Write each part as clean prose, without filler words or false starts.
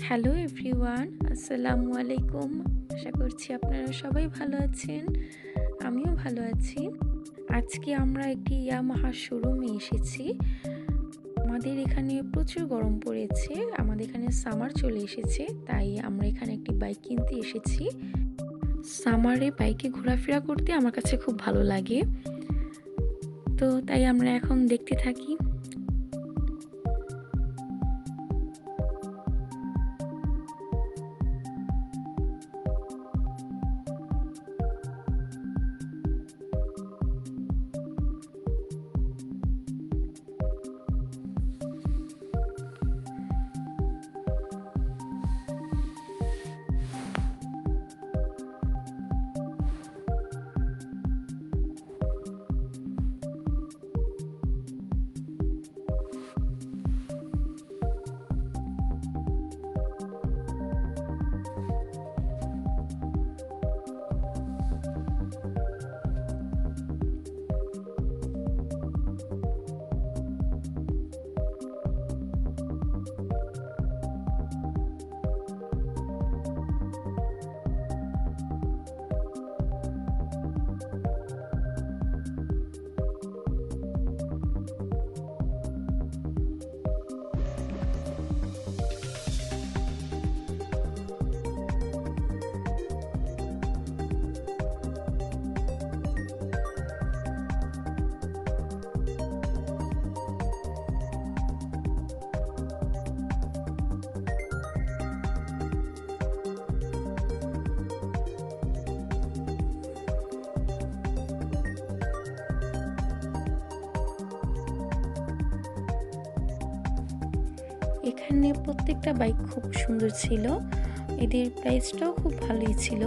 Hello everyone, আসসালামু আলাইকুম। আশা করছি আপনারা সবাই ভালো আছেন। আমিও ভালো আছি। আজকে আমরা একটি ইয়ামাহা শোরুমে এসেছি। আমাদের এখানে প্রচুর গরম পড়েছে। আমাদের এখানে সামার চলে এসেছে, তাই আমরা এখানে একটি বাইক কিনতে এসেছি। সামারে বাইকে ঘোরাফেরা করতে আমার কাছে খুব ভালো লাগে, তো তাই আমরা এখন দেখতে থাকি। এখানে প্রত্যেকটা বাইক খুব সুন্দর ছিল, এদের প্রাইসটাও খুব ভালোই ছিল।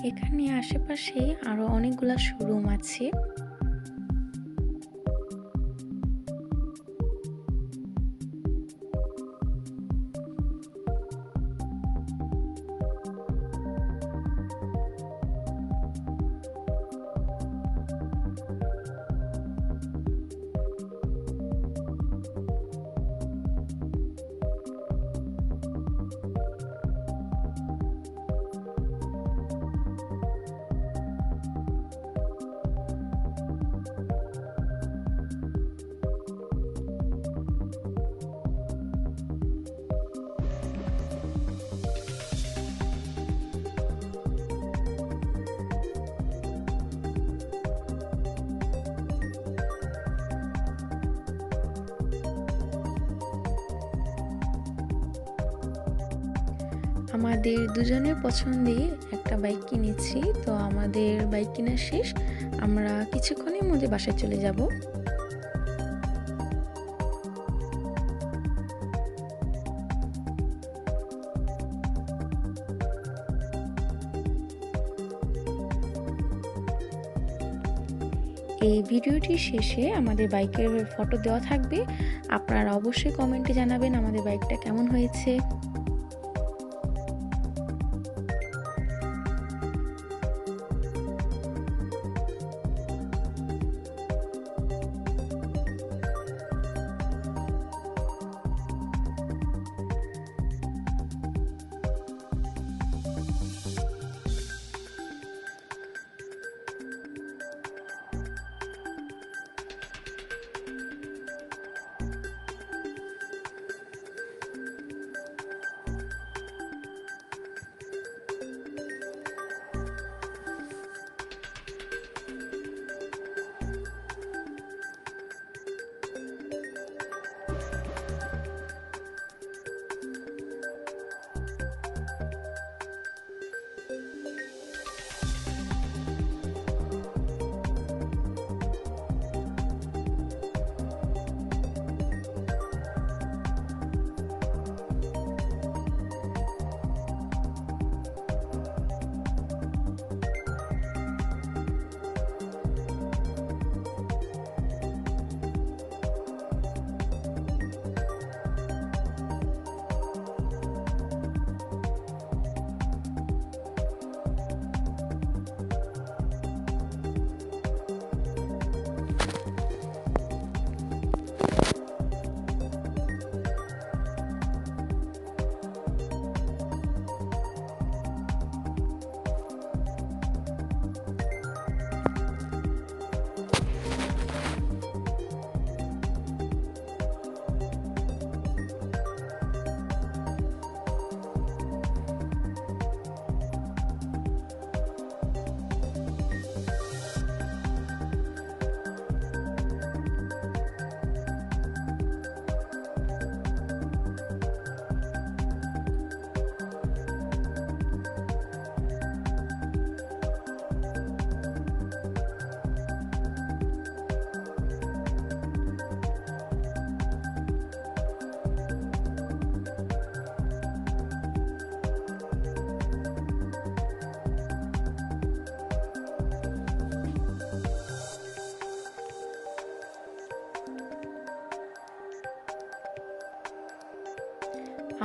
এখানে আশেপাশে আরো অনেকগুলা শোরুম আছে। আমাদের দুজনের পছন্দে একটা বাইক কিনেছি, তো আমাদের বাইক কেনা শেষ। আমরা কিছুক্ষণের মধ্যে বাসায় চলে যাব। এই ভিডিওটির শেষে আমাদের বাইকের ফটো দেওয়া থাকবে, আপনারা অবশ্যই কমেন্টে জানাবেন আমাদের বাইকটা কেমন হয়েছে।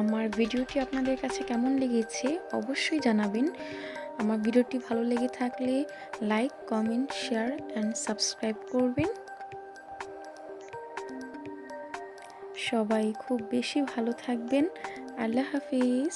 আমার ভিডিওটি আপনাদের কাছে কেমন লেগেছে অবশ্যই জানাবেন। আমার ভিডিওটি ভালো লেগে থাকলে like, comment, share and subscribe করবেন। সবাই খুব বেশি ভালো থাকবেন। আল্লাহ হাফিজ।